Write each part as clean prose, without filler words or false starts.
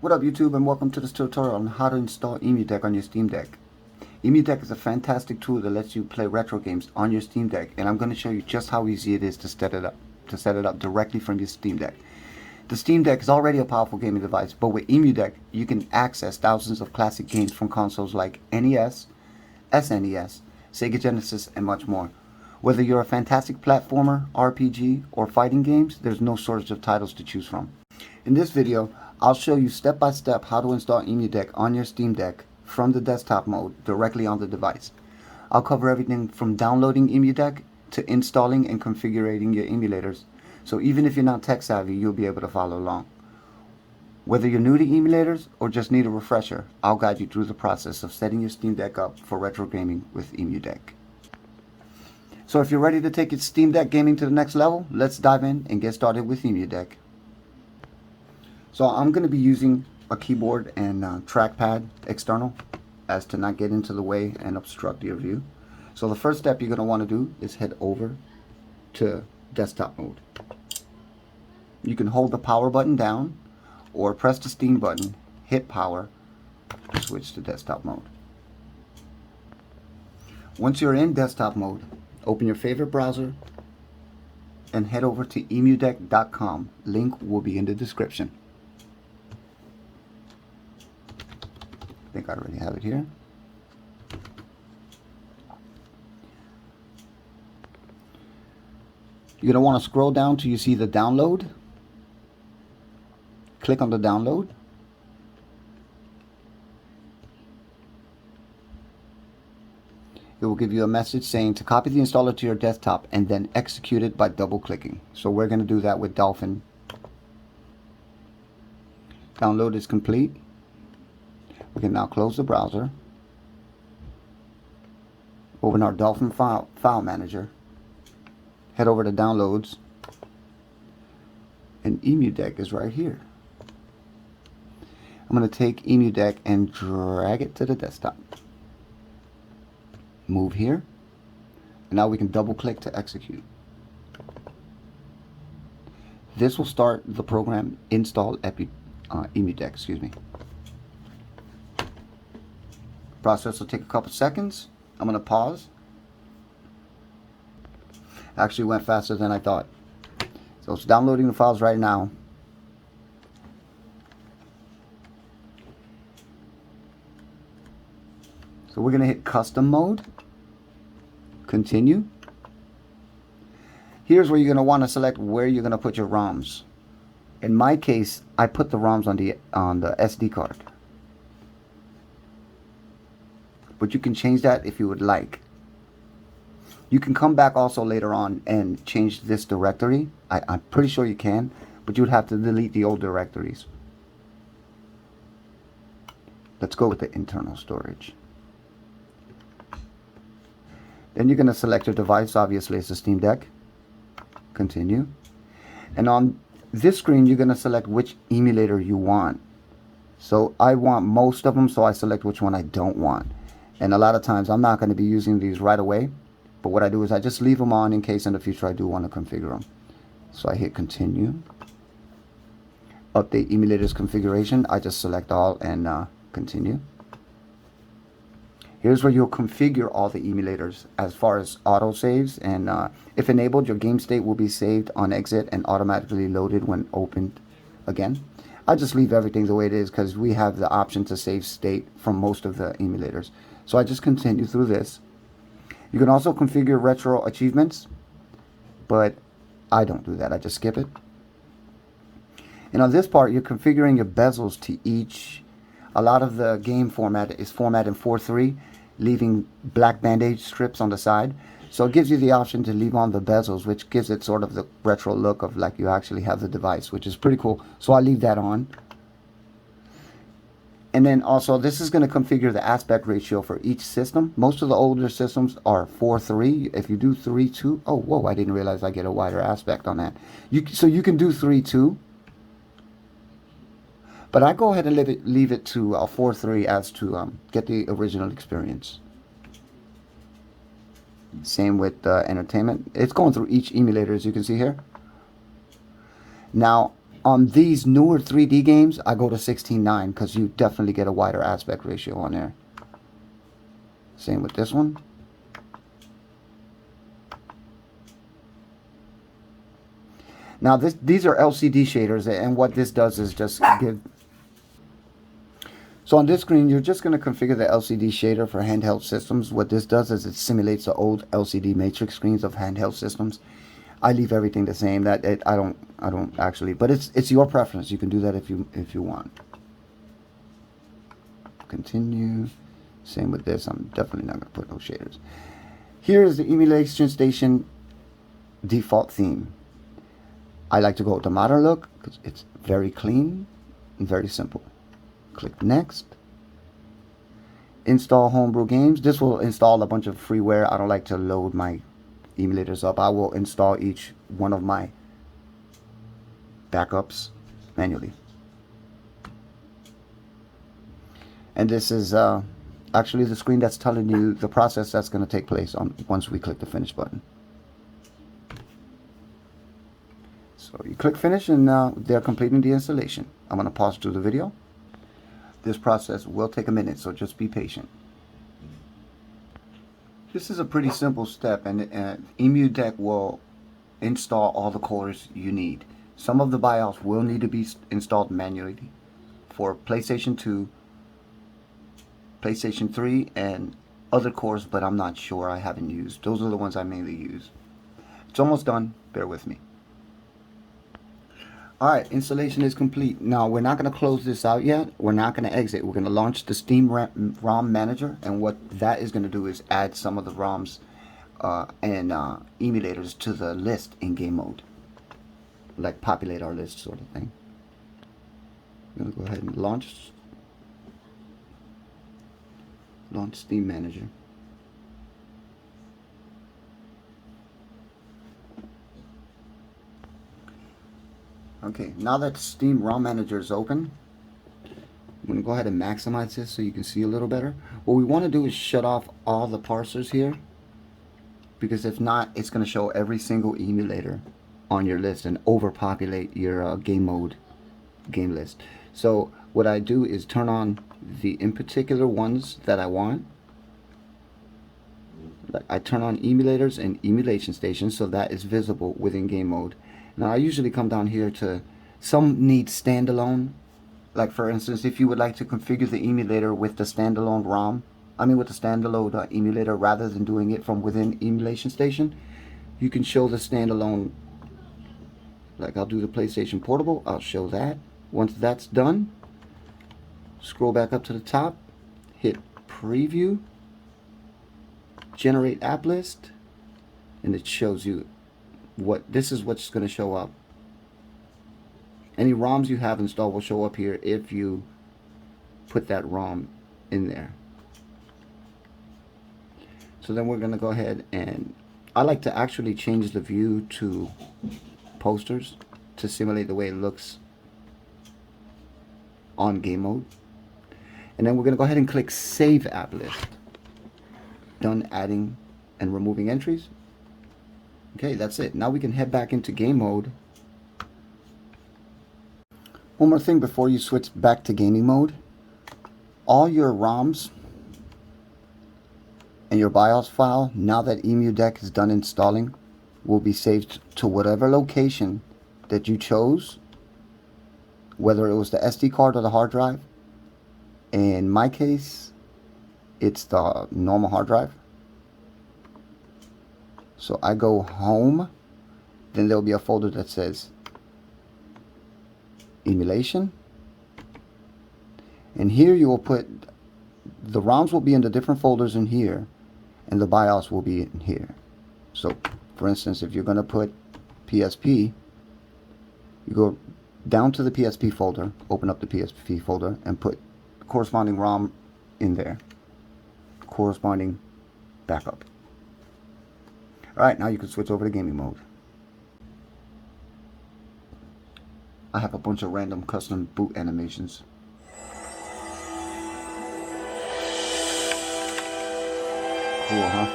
What up YouTube, and welcome to this tutorial on how to install Emudeck on your Steam Deck. Emudeck is a fantastic tool that lets you play retro games on your Steam Deck, and I'm going to show you just how easy it is to set it up directly from your Steam Deck. The Steam Deck is already a powerful gaming device, but with Emudeck you can access thousands of classic games from consoles like NES, SNES, Sega Genesis, and much more. Whether you're a fantastic platformer, RPG, or fighting games, there's no shortage of titles to choose from. In this video, I'll show you step by step how to install Emudeck on your Steam Deck from the desktop mode directly on the device. I'll cover everything from downloading Emudeck to installing and configuring your emulators, so even if you're not tech savvy, you'll be able to follow along. Whether you're new to emulators or just need a refresher, I'll guide you through the process of setting your Steam Deck up for retro gaming with Emudeck. So if you're ready to take your Steam Deck gaming to the next level, let's dive in and get started with Emudeck. So I'm going to be using a keyboard and trackpad external as to not get into the way and obstruct your view. So the first step you're going to want to do is head over to desktop mode. You can hold the power button down or press the Steam button, hit power to switch to desktop mode. Once you're in desktop mode, open your favorite browser and head over to emudeck.com. Link will be in the description. I think I already have it here. You're going to want to scroll down till you see the download. Click on the download. It will give you a message saying to copy the installer to your desktop and then execute it by double clicking. So we're going to do that with Dolphin. Download is complete. We can now close the browser, open our Dolphin file manager, head over to downloads, and Emudeck is right here. I'm going to take Emudeck and drag it to the desktop. Move here, and now we can double click to execute. This will start the program install Emudeck, excuse me. Process will take a couple seconds. I'm going to pause. Actually went faster than I thought. So it's downloading the files right now. So we're going to hit custom mode. Continue. Here's where you're going to want to select where you're going to put your ROMs. In my case, I put the ROMs on the SD card. But you can change that if you would like. You can come back also later on and change this directory. I'm pretty sure you can, but you would have to delete the old directories. Let's go with the internal storage. Then you're going to select your device. Obviously it's a Steam Deck. Continue. And on this screen you're going to select which emulator you want. So I want most of them, so I select which one I don't want. And a lot of times I'm not going to be using these right away, but what I do is I just leave them on in case in the future I do want to configure them. So I hit continue. Update emulators configuration. I just select all and continue. Here's where you'll configure all the emulators as far as auto saves, and if enabled, your game state will be saved on exit and automatically loaded when opened again. I just leave everything the way it is because we have the option to save state from most of the emulators. So I just continue through this. You can also configure retro achievements, but I don't do that. I just skip it. And on this part, you're configuring your bezels to each. A lot of the game format is format in 4:3, leaving black bandage strips on the side. So it gives you the option to leave on the bezels, which gives it sort of the retro look of like you actually have the device, which is pretty cool. So I leave that on. And then also this is going to configure the aspect ratio for each system. Most of the older systems are 4:3. If you do 3:2, oh whoa, I didn't realize I get a wider aspect on that. So you can do 3:2. But I go ahead and leave it to 4:3 as to get the original experience. Same with entertainment. It's going through each emulator as you can see here. Now On these newer 3D games, I go to 16:9 because you definitely get a wider aspect ratio on there. Same with this one. Now these are LCD shaders, and what this does is just give. So on this screen, you're just going to configure the LCD shader for handheld systems. What this does is it simulates the old LCD matrix screens of handheld systems. I leave everything the same. I don't actually, but it's your preference. You can do that if you want. Continue. Same with this. I'm definitely not going to put no shaders. Here is the emulation station default theme. I like to go with the modern look because it's very clean and very simple. Click next. Install homebrew games. This will install a bunch of freeware. I don't like to load my emulators up. I will install each one of my backups manually. And this is actually the screen that's telling you the process that's going to take place once we click the finish button. So you click finish, and now they're completing the installation. I'm going to pause through the video. This process will take a minute, so just be patient. This is a pretty simple step, and Emudeck will install all the cores you need. Some of the BIOS will need to be installed manually for PlayStation 2, PlayStation 3, and other cores, but I'm not sure. I haven't used. Those are the ones I mainly use. It's almost done. Bear with me. Alright, installation is complete. Now, we're not going to close this out yet. We're not going to exit. We're going to launch the Steam ROM Manager, and what that is going to do is add some of the ROMs and emulators to the list in game mode. Like populate our list sort of thing. I'm going to go ahead and launch Steam Manager. Okay, now that Steam ROM Manager is open, I'm going to go ahead and maximize this so you can see a little better. What we want to do is shut off all the parsers here, because if not, it's going to show every single emulator on your list and overpopulate your game mode game list. So what I do is turn on the in particular ones that I want. I turn on emulators and emulation stations so that is visible within game mode. Now I usually come down here to, some need standalone. Like for instance, if you would like to configure the emulator with the standalone ROM, with the standalone emulator rather than doing it from within emulation station, you can show the standalone. Like I'll do the PlayStation Portable, I'll show that. Once that's done, scroll back up to the top, hit preview, generate app list, and it shows you this is what's going to show up. Any ROMs you have installed will show up here if you put that ROM in there. So then we're going to go ahead, and I like to actually change the view to posters to simulate the way it looks on game mode. And then we're going to go ahead and click Save App List. Done adding and removing entries. Okay, that's it. Now we can head back into game mode. One more thing before you switch back to gaming mode. All your ROMs and your BIOS file, now that Emudeck is done installing, will be saved to whatever location that you chose, whether it was the SD card or the hard drive. In my case, it's the normal hard drive. So I go home, then there'll be a folder that says emulation, and here you will put the ROMs will be in the different folders in here, and the BIOS will be in here. So for instance, if you're going to put PSP, you go down to the PSP folder, open up the PSP folder, and put the corresponding ROM in there, corresponding backup. Alright, now you can switch over to gaming mode. I have a bunch of random custom boot animations. Cool, huh?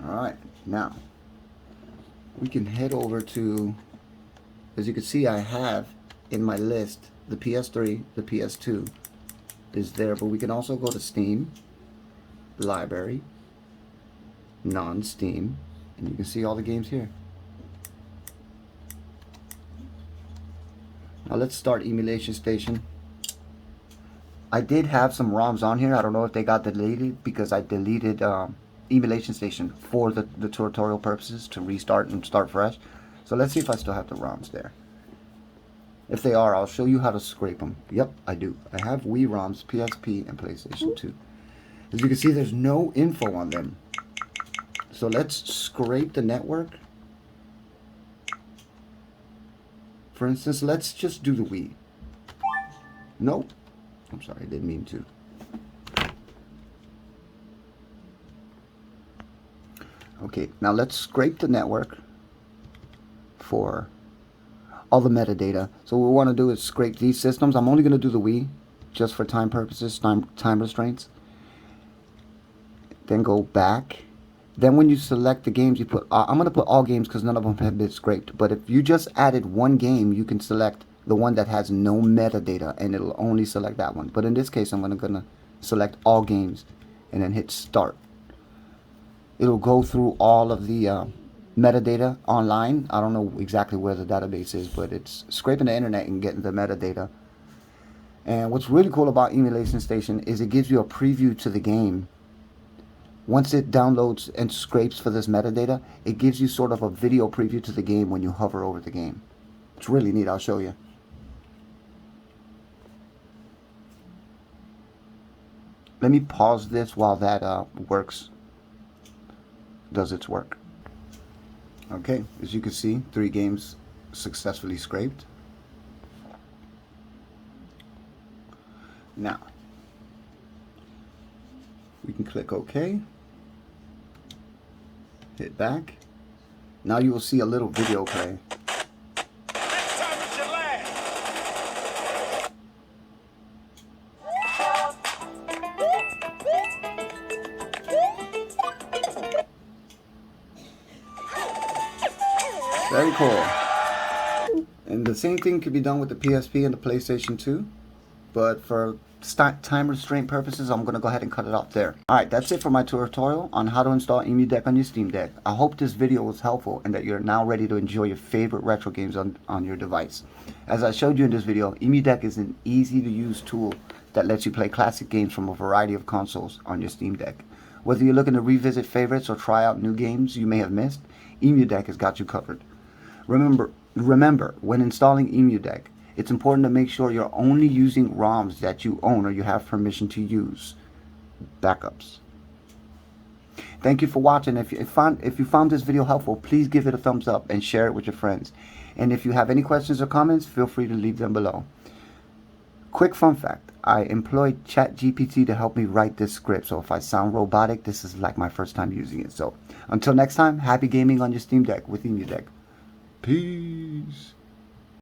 Alright, Now, we can head over to, as you can see, I have in my list the PS3, the PS2 is there, but we can also go to Steam, Library, Non-Steam, and you can see all the games here. Now let's start Emulation Station. I did have some ROMs on here. I don't know if they got deleted because I deleted Emulation Station for the tutorial purposes to restart and start fresh. So let's see if I still have the ROMs there. If they are, I'll show you how to scrape them. Yep, I do. I have Wii ROMs, PSP, and PlayStation 2. As you can see, there's no info on them. So let's scrape the network. For instance, let's just do the Wii. Nope. I'm sorry, I didn't mean to. Okay, now let's scrape the network for all the metadata. So what we want to do is scrape these systems. I'm only going to do the Wii just for time purposes, time restraints. Then go back. Then when you select the games, you put, I'm going to put all games because none of them have been scraped. But if you just added one game, you can select the one that has no metadata and it'll only select that one. But in this case, I'm going to select all games and then hit start. It'll go through all of the metadata online. I don't know exactly where the database is, but it's scraping the internet and getting the metadata. And what's really cool about Emulation Station is it gives you a preview to the game. Once it downloads and scrapes for this metadata, it gives you sort of a video preview to the game when you hover over the game. It's really neat. I'll show you. Let me pause this while that does its work. Okay, as you can see, 3 games successfully scraped. Now, we can click OK, hit back. Now you will see a little video play. Very cool. And the same thing could be done with the PSP and the PlayStation 2. But for time restraint purposes, I'm going to go ahead and cut it off there. Alright, that's it for my tutorial on how to install Emudeck on your Steam Deck. I hope this video was helpful and that you're now ready to enjoy your favorite retro games on your device. As I showed you in this video, Emudeck is an easy to use tool that lets you play classic games from a variety of consoles on your Steam Deck. Whether you're looking to revisit favorites or try out new games you may have missed, Emudeck has got you covered. Remember, when installing Emudeck, it's important to make sure you're only using ROMs that you own or you have permission to use. Backups. Thank you for watching. If you found this video helpful, please give it a thumbs up and share it with your friends. And if you have any questions or comments, feel free to leave them below. Quick fun fact, I employed ChatGPT to help me write this script, so if I sound robotic, this is like my first time using it. So until next time, happy gaming on your Steam Deck with Emudeck. Peace.